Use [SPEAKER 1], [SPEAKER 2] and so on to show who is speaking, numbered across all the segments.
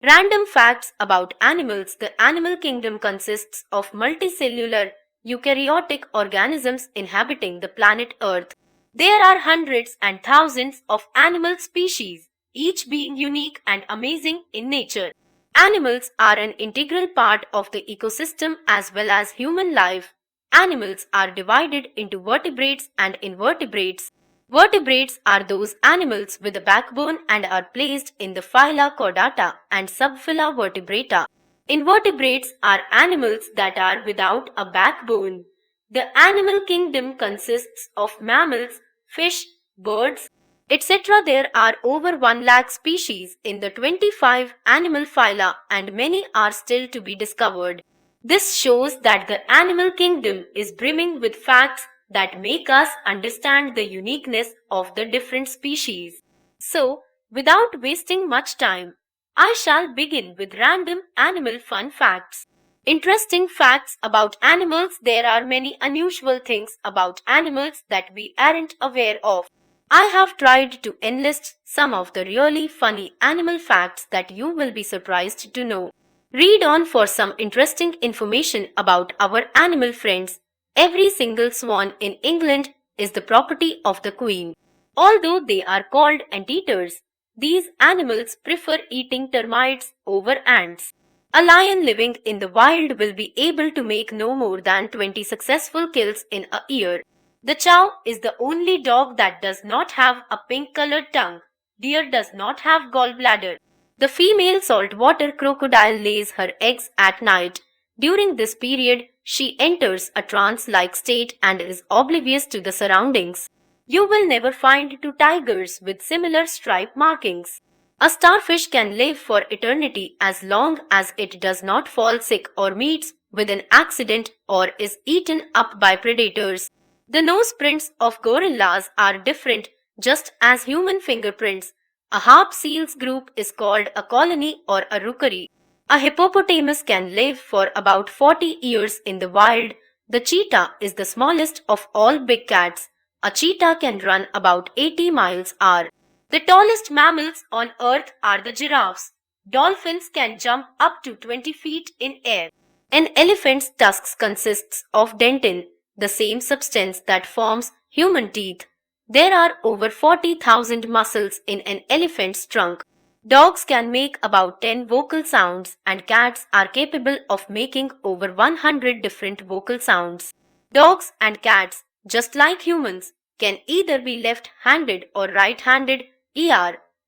[SPEAKER 1] Random facts about animals. The animal kingdom consists of multicellular, eukaryotic organisms inhabiting the planet Earth. There are hundreds and thousands of animal species, each being unique and amazing in nature. Animals are an integral part of the ecosystem as well as human life. Animals are divided into vertebrates and invertebrates. Vertebrates are those animals with a backbone and are placed in the phyla Chordata and subphyla Vertebrata. Invertebrates are animals that are without a backbone. The animal kingdom consists of mammals, fish, birds, etc. There are over 1 lakh species in the 25 animal phyla and many are still to be discovered. This shows that the animal kingdom is brimming with facts that make us understand the uniqueness of the different species. So, without wasting much time, I shall begin with random animal fun facts. Interesting facts about animals. There are many unusual things about animals that we aren't aware of. I have tried to enlist some of the really funny animal facts that you will be surprised to know. Read on for some interesting information about our animal friends. Every single swan in England is the property of the Queen. Although they are called anteaters, these animals prefer eating termites over ants. A lion living in the wild will be able to make no more than 20 successful kills in a year. The chow is the only dog that does not have a pink-colored tongue. Deer does not have gallbladder. The female saltwater crocodile lays her eggs at night. During this period, she enters a trance-like state and is oblivious to the surroundings. You will never find two tigers with similar stripe markings. A starfish can live for eternity as long as it does not fall sick or meets with an accident or is eaten up by predators. The nose prints of gorillas are different, just as human fingerprints. A harp seal's group is called a colony or a rookery. A hippopotamus can live for about 40 years in the wild. The cheetah is the smallest of all big cats. A cheetah can run about 80 miles an hour. The tallest mammals on earth are the giraffes. Dolphins can jump up to 20 feet in air. An elephant's tusks consists of dentin, the same substance that forms human teeth. There are over 40,000 muscles in an elephant's trunk. Dogs can make about 10 vocal sounds and cats are capable of making over 100 different vocal sounds. Dogs and cats, just like humans, can either be left-handed or right-handed.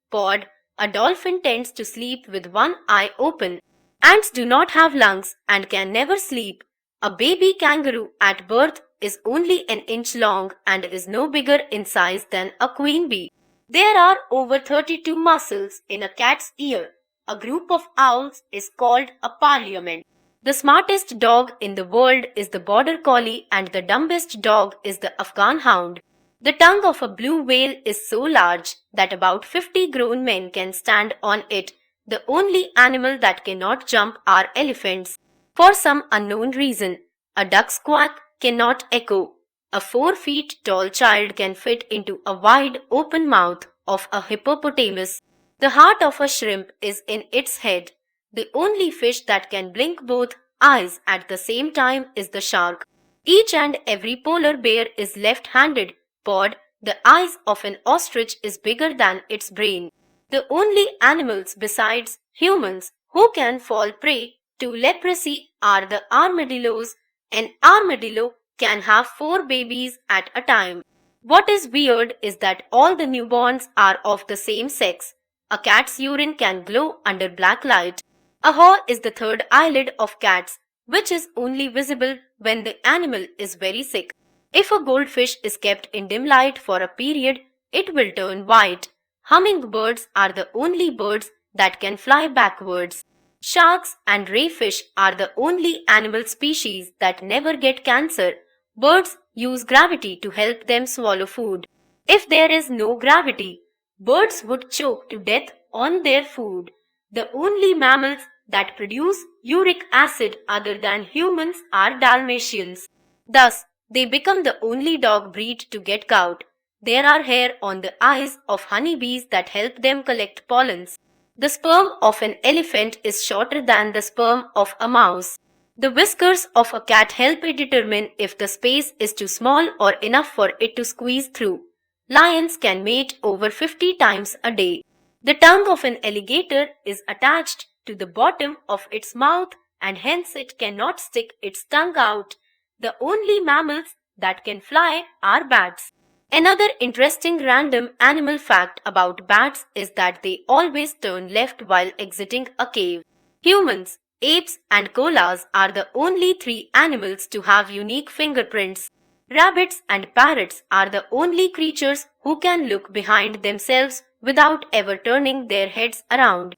[SPEAKER 1] Pod. A dolphin tends to sleep with one eye open. Ants do not have lungs and can never sleep. A baby kangaroo at birth is only an inch long and is no bigger in size than a queen bee. There are over 32 muscles in a cat's ear. A group of owls is called a parliament. The smartest dog in the world is the border collie and the dumbest dog is the Afghan hound. The tongue of a blue whale is so large that about 50 grown men can stand on it. The only animal that cannot jump are elephants. For some unknown reason, a duck's quack cannot echo. A 4 feet tall child can fit into a wide open mouth of a hippopotamus. The heart of a shrimp is in its head. The only fish that can blink both eyes at the same time is the shark. Each and every polar bear is left-handed. Pod. The eyes of an ostrich is bigger than its brain. The only animals besides humans who can fall prey to leprosy are the armadillos. An armadillo can have 4 babies at a time. What is weird is that all the newborns are of the same sex. A cat's urine can glow under black light. A haw is the third eyelid of cats, which is only visible when the animal is very sick. If a goldfish is kept in dim light for a period, it will turn white. Hummingbirds are the only birds that can fly backwards. Sharks and rayfish are the only animal species that never get cancer. Birds use gravity to help them swallow food. If there is no gravity, birds would choke to death on their food. The only mammals that produce uric acid other than humans are Dalmatians. Thus, they become the only dog breed to get gout. There are hair on the eyes of honeybees that help them collect pollens. The sperm of an elephant is shorter than the sperm of a mouse. The whiskers of a cat help it determine if the space is too small or enough for it to squeeze through. Lions can mate over 50 times a day. The tongue of an alligator is attached to the bottom of its mouth and hence it cannot stick its tongue out. The only mammals that can fly are bats. Another interesting random animal fact about bats is that they always turn left while exiting a cave. Humans, apes, and koalas are the only three animals to have unique fingerprints. Rabbits and parrots are the only creatures who can look behind themselves without ever turning their heads around.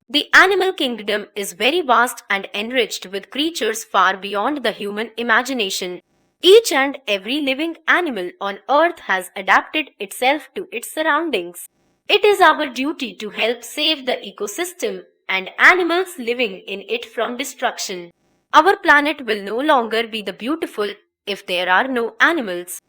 [SPEAKER 1] The animal kingdom is very vast and enriched with creatures far beyond the human imagination. Each and every living animal on earth has adapted itself to its surroundings. It is our duty to help save the ecosystem and animals living in it from destruction. Our planet will no longer be the beautiful if there are no animals.